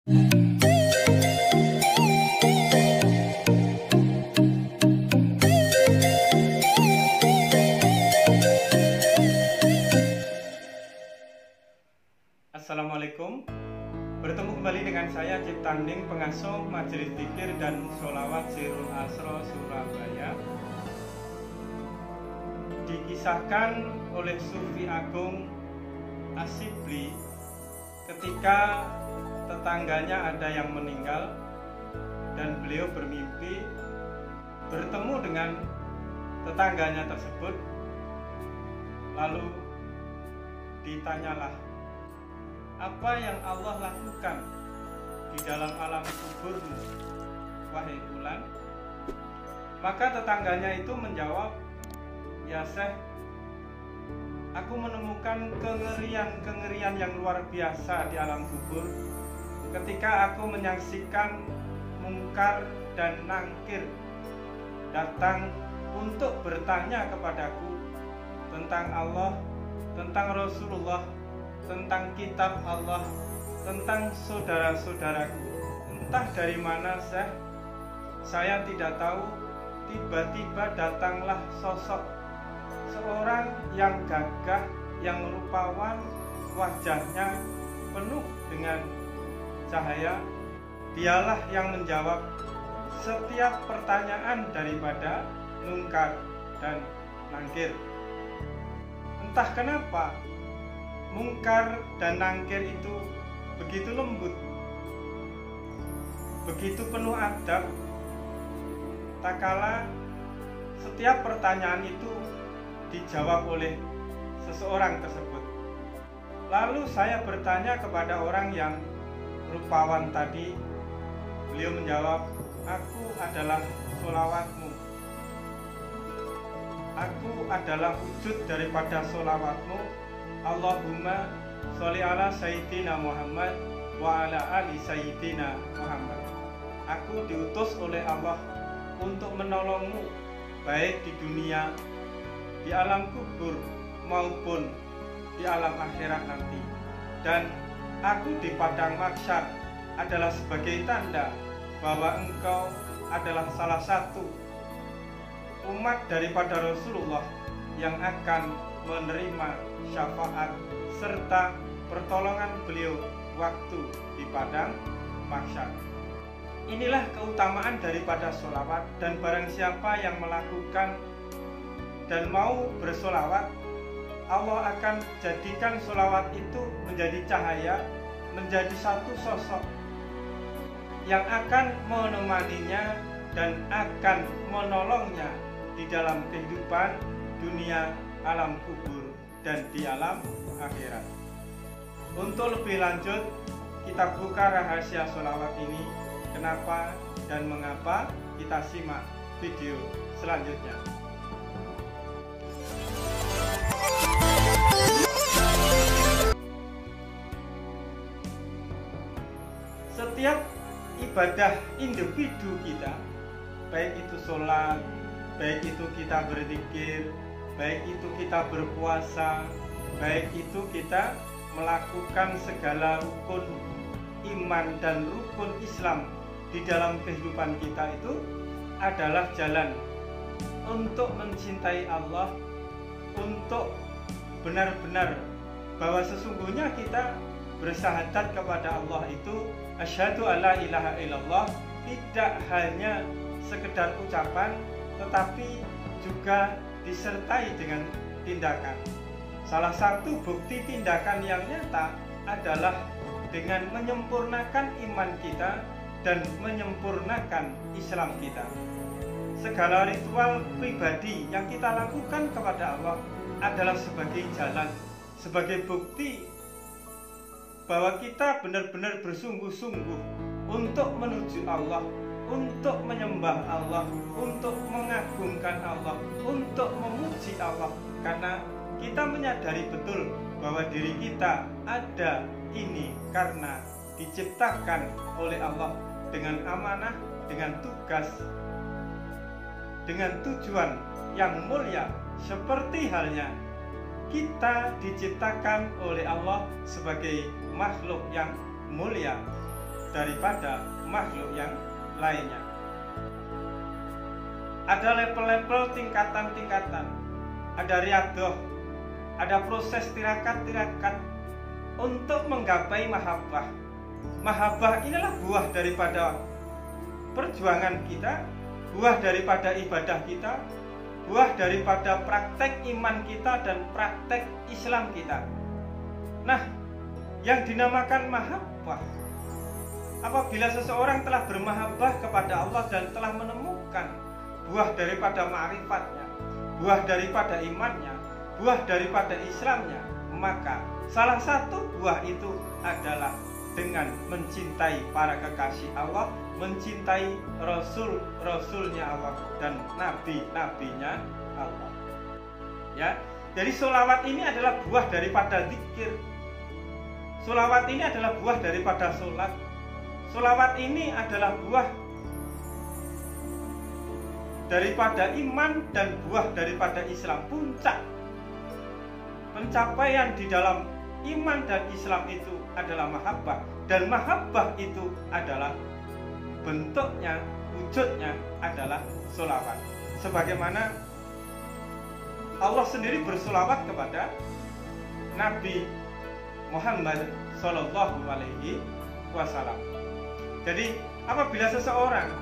Assalamualaikum. Bertemu kembali dengan saya Ciptaning, pengasuh Majelis Dzikir dan Sholawat Sirul Asro Surabaya. Dikisahkan oleh Sufi Agung Asyibli ketika tetangganya ada yang meninggal dan beliau bermimpi bertemu dengan tetangganya tersebut. Lalu ditanyalah, apa yang Allah lakukan di dalam alam kuburmu, wahai fulan? Maka tetangganya itu menjawab, ya Syekh, aku menemukan kengerian yang luar biasa di alam kubur ketika aku menyaksikan Mungkar dan Nangkir datang untuk bertanya kepadaku tentang Allah, tentang Rasulullah, tentang kitab Allah, tentang saudara-saudaraku. Entah dari mana, Syekh, saya tidak tahu. Tiba-tiba datanglah sosok seorang yang gagah, yang rupawan, wajahnya penuh dengan cahaya. Dialah yang menjawab setiap pertanyaan daripada Mungkar dan Nangkir. Entah kenapa Mungkar dan Nangkir itu begitu lembut, begitu penuh adab, tak kala setiap pertanyaan itu dijawab oleh seseorang tersebut. Lalu saya bertanya kepada orang yang rupawan tadi. Beliau menjawab, aku adalah sholawatmu, aku adalah wujud daripada sholawatmu. Allahumma sholli ala Sayyidina Muhammad wa ala ali Sayyidina Muhammad. Aku diutus oleh Allah untuk menolongmu, baik di dunia, di alam kubur, maupun di alam akhirat nanti. Dan aku di padang mahsyar adalah sebagai tanda bahwa engkau adalah salah satu umat daripada Rasulullah yang akan menerima syafaat serta pertolongan beliau waktu di padang mahsyar. Inilah keutamaan daripada sholawat, dan barang siapa yang melakukan dan mau bersolawat, Allah akan jadikan sholawat itu menjadi cahaya, menjadi satu sosok yang akan menemaninya dan akan menolongnya di dalam kehidupan dunia, alam kubur, dan di alam akhirat. Untuk lebih lanjut, kita buka rahasia sholawat ini, kenapa dan mengapa. Kita simak video selanjutnya. Setiap ibadah individu kita, baik itu sholat, baik itu kita berzikir, baik itu kita berpuasa, baik itu kita melakukan segala rukun iman dan rukun Islam di dalam kehidupan kita, itu adalah jalan untuk mencintai Allah, untuk benar-benar bahwa sesungguhnya kita bersyahadat kepada Allah itu asyhadu alla ilaha illallah, tidak hanya sekedar ucapan, tetapi juga disertai dengan tindakan. Salah satu bukti tindakan yang nyata adalah dengan menyempurnakan iman kita dan menyempurnakan Islam kita. Segala ritual pribadi yang kita lakukan kepada Allah adalah sebagai jalan, sebagai bukti bahwa kita benar-benar bersungguh-sungguh untuk menuju Allah, untuk menyembah Allah, untuk mengagungkan Allah, untuk memuji Allah. Karena kita menyadari betul bahwa diri kita ada ini karena diciptakan oleh Allah dengan amanah, dengan tugas, dengan tujuan yang mulia. Seperti halnya kita diciptakan oleh Allah sebagai makhluk yang mulia. daripada makhluk yang lainnya. Ada level-level, tingkatan-tingkatan, ada riadoh, ada proses tirakat-tirakat untuk menggapai mahabbah. Mahabbah inilah buah daripada perjuangan kita, buah daripada ibadah kita, buah daripada praktek iman kita dan praktek Islam kita. Nah, yang dinamakan mahabbah, apabila seseorang telah bermahabbah kepada Allah dan telah menemukan buah daripada ma'rifatnya, buah daripada imannya, buah daripada Islamnya, maka salah satu buah itu adalah dengan mencintai para kekasih Allah, mencintai Rasul-Rasulnya Allah dan Nabi-Nabinya Allah. Ya, jadi sholawat ini adalah buah daripada zikir. Sholawat ini adalah buah daripada sholat. Sholawat ini adalah buah daripada iman dan buah daripada Islam. Puncak pencapaian di dalam iman dan Islam itu adalah mahabbah, dan mahabbah itu adalah bentuknya, wujudnya adalah sholawat. Sebagaimana Allah sendiri bersolawat kepada Nabi Muhammad Sallallahu Alaihi Wasallam. Jadi apabila seseorang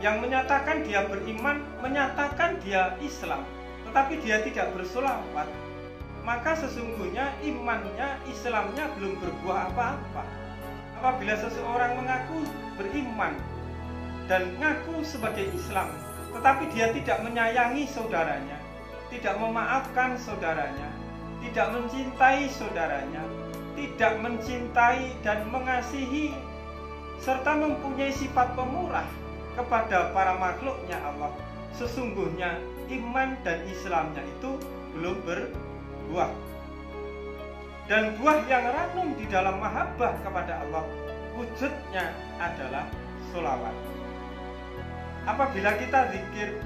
yang menyatakan dia beriman, menyatakan dia Islam, tetapi dia tidak bersolawat, maka sesungguhnya imannya, Islamnya belum berbuah apa-apa. Apabila seseorang mengaku beriman dan mengaku sebagai Islam, tetapi dia tidak menyayangi saudaranya, tidak memaafkan saudaranya, tidak mencintai saudaranya, tidak mencintai dan mengasihi serta mempunyai sifat pemurah kepada para makhluknya Allah, sesungguhnya iman dan Islamnya itu belum berbuah. Dan buah yang ranum di dalam mahabbah kepada Allah, wujudnya adalah sholawat. Apabila kita zikir,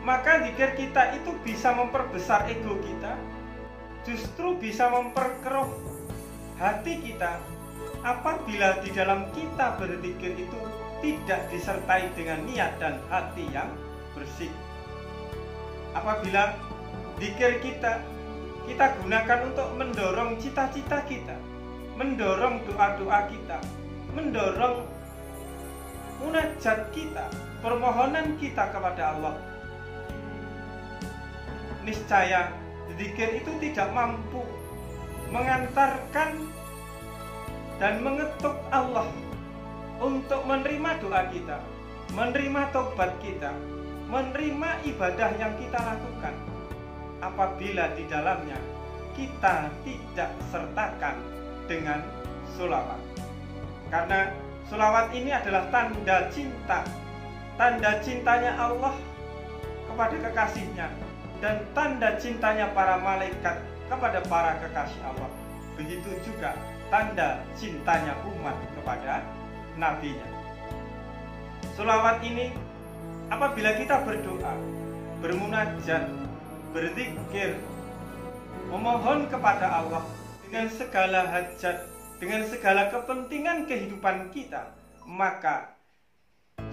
maka zikir kita itu bisa memperbesar ego kita, justru bisa memperkeruh hati kita apabila di dalam kita berzikir itu tidak disertai dengan niat dan hati yang bersih. Apabila zikir kita gunakan untuk mendorong cita-cita kita, mendorong doa-doa kita, mendorong munajat kita, permohonan kita kepada Allah, niscaya zikir itu tidak mampu mengantarkan dan mengetuk Allah untuk menerima doa kita, menerima taubat kita, menerima ibadah yang kita lakukan, apabila di dalamnya kita tidak sertakan dengan sholawat. Karena sholawat ini adalah tanda cinta, tanda cintanya Allah kepada kekasihnya, dan tanda cintanya para malaikat kepada para kekasih Allah. Begitu juga tanda cintanya umat kepada nabinya. Sholawat ini apabila kita berdoa, bermunajat, berzikir, memohon kepada Allah dengan segala hajat, dengan segala kepentingan kehidupan kita, maka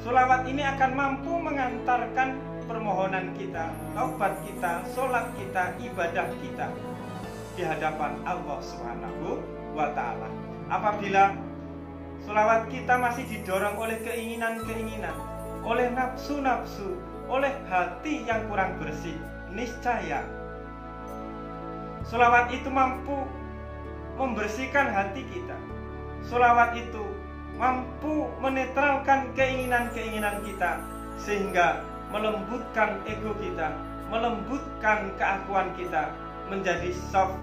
sholawat ini akan mampu mengantarkan permohonan kita, taubat kita, sholat kita, ibadah kita di hadapan Allah Subhanahu wa Ta'ala. Apabila sholawat kita masih didorong oleh keinginan-keinginan, oleh nafsu-nafsu, oleh hati yang kurang bersih, niscaya sholawat itu mampu membersihkan hati kita. Sholawat itu mampu menetralkan keinginan-keinginan kita, sehingga melembutkan ego kita, melembutkan keakuan kita, menjadi soft,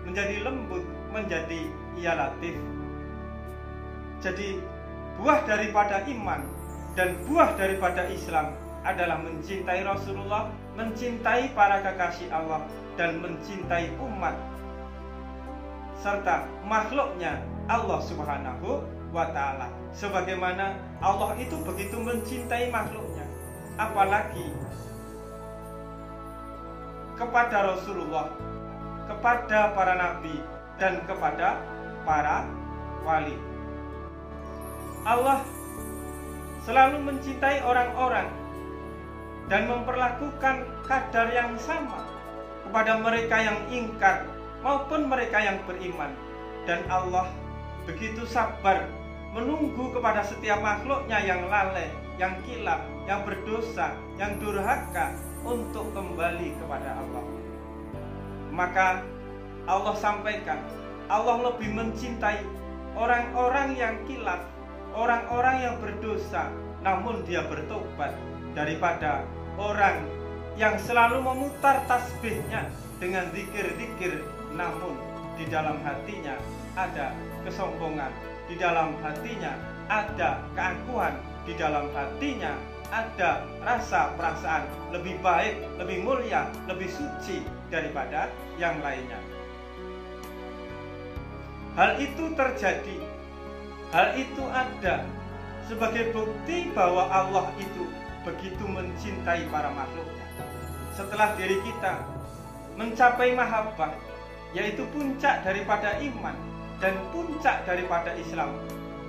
menjadi lembut, menjadi ya latif. Jadi buah daripada iman dan buah daripada Islam adalah mencintai Rasulullah, mencintai para kekasih Allah, dan mencintai umat serta makhluknya Allah Subhanahu wa Ta'ala. Sebagaimana Allah itu begitu mencintai makhluknya, apalagi kepada Rasulullah, kepada para nabi, dan kepada para wali. Allah selalu mencintai orang-orang dan memperlakukan kadar yang sama kepada mereka yang ingkar maupun mereka yang beriman. Dan Allah begitu sabar menunggu kepada setiap makhluknya yang lalai, yang kilaf, yang berdosa, yang durhaka untuk kembali kepada Allah. Maka Allah sampaikan, Allah lebih mencintai orang-orang yang kilaf, orang-orang yang berdosa namun dia bertobat, daripada orang yang selalu memutar tasbihnya dengan zikir-zikir namun di dalam hatinya ada kesombongan, di dalam hatinya ada keangkuhan, di dalam hatinya ada rasa perasaan lebih baik, lebih mulia, lebih suci daripada yang lainnya. Hal itu terjadi, hal itu ada sebagai bukti bahwa Allah itu begitu mencintai para makhluknya. Setelah diri kita mencapai mahabbah, yaitu puncak daripada iman dan puncak daripada Islam,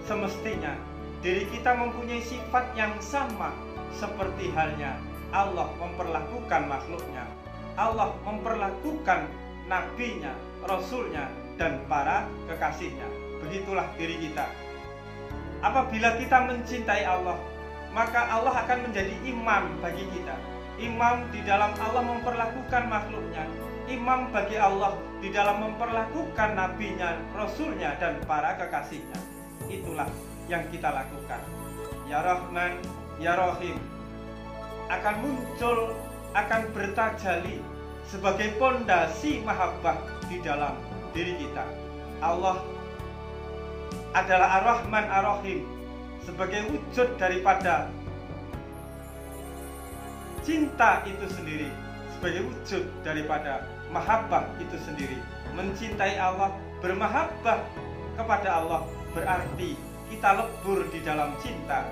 semestinya diri kita mempunyai sifat yang sama seperti halnya Allah memperlakukan makhluknya, Allah memperlakukan nabinya, rasulnya, dan para kekasihnya. Begitulah diri kita. Apabila kita mencintai Allah, maka Allah akan menjadi imam bagi kita. Imam di dalam Allah memperlakukan makhluknya, imam bagi Allah di dalam memperlakukan nabinya, rasulnya, dan para kekasihnya. Itulah yang kita lakukan. Ya Rahman, Ya Rahim akan muncul, akan bertajali sebagai pondasi mahabbah di dalam diri kita. Allah adalah Ar-Rahman Ar-Rahim sebagai wujud daripada cinta itu sendiri, sebagai wujud daripada mahabbah itu sendiri. Mencintai Allah, bermahabbah kepada Allah berarti kita lebur di dalam cinta,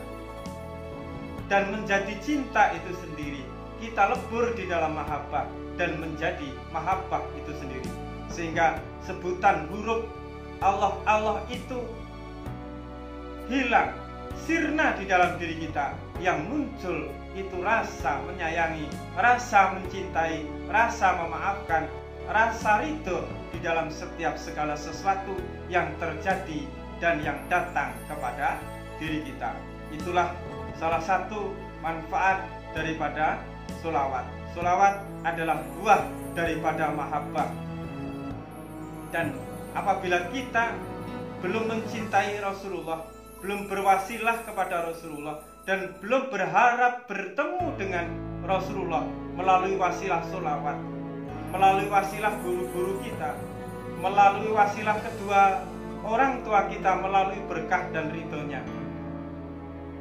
dan menjadi cinta itu sendiri kita lebur di dalam mahabbah dan menjadi mahabbah itu sendiri, sehingga sebutan huruf Allah, Allah itu hilang, sirna di dalam diri kita. Yang muncul itu rasa menyayangi, rasa mencintai, rasa memaafkan, rasa ridho di dalam setiap segala sesuatu yang terjadi dan yang datang kepada diri kita. Itulah salah satu manfaat daripada sholawat. Sholawat adalah buah daripada mahabbah. Dan apabila kita belum mencintai Rasulullah, belum berwasilah kepada Rasulullah, dan belum berharap bertemu dengan Rasulullah melalui wasilah sholawat, melalui wasilah guru-guru kita, melalui wasilah kedua orang tua kita, melalui berkah dan ridhonya,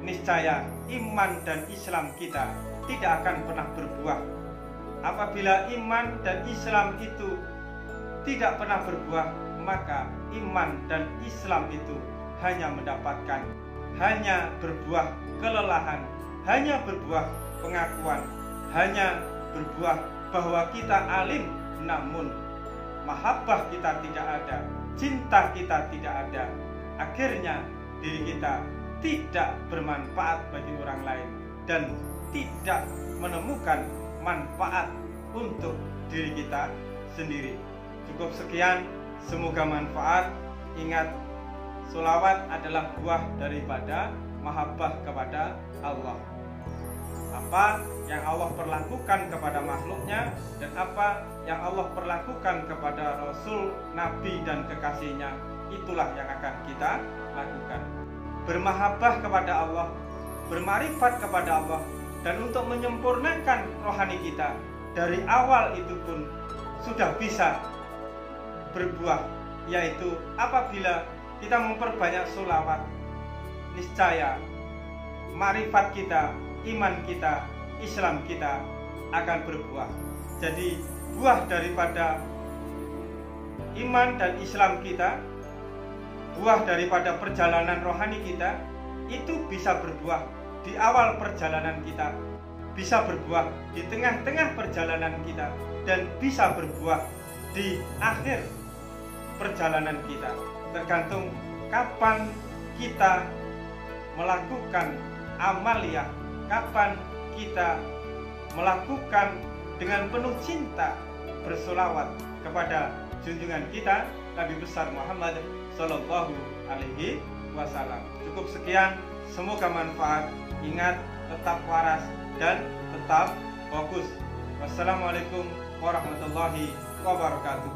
niscaya iman dan Islam kita tidak akan pernah berbuah. Apabila iman dan Islam itu tidak pernah berbuah, maka iman dan Islam itu hanya mendapatkan, hanya berbuah kelelahan, hanya berbuah pengakuan, hanya berbuah bahwa kita alim, namun mahabbah kita tidak ada, cinta kita tidak ada. Akhirnya diri kita tidak bermanfaat bagi orang lain dan tidak menemukan manfaat untuk diri kita sendiri. Cukup sekian, semoga manfaat. Ingat, sholawat adalah buah daripada mahabbah kepada Allah. Apa yang Allah perlakukan kepada makhluknya dan apa yang Allah perlakukan kepada Rasul, Nabi, dan kekasihnya, itulah yang akan kita lakukan. Bermahabbah kepada Allah, bermarifat kepada Allah, dan untuk menyempurnakan rohani kita dari awal itu pun sudah bisa berbuah, yaitu apabila kita memperbanyak sholawat, niscaya marifat kita, iman kita, Islam kita akan berbuah. Jadi buah daripada iman dan Islam kita, buah daripada perjalanan rohani kita, itu bisa berbuah di awal perjalanan kita, bisa berbuah di tengah-tengah perjalanan kita, dan bisa berbuah di akhir perjalanan kita. Tergantung kapan kita melakukan amaliyah, kapan kita melakukan dengan penuh cinta bersolawat kepada junjungan kita Nabi besar Muhammad Sallallahu Alaihi Wasallam. Cukup sekian, semoga manfaat. Ingat, tetap waras dan tetap fokus. Wassalamualaikum warahmatullahi wabarakatuh.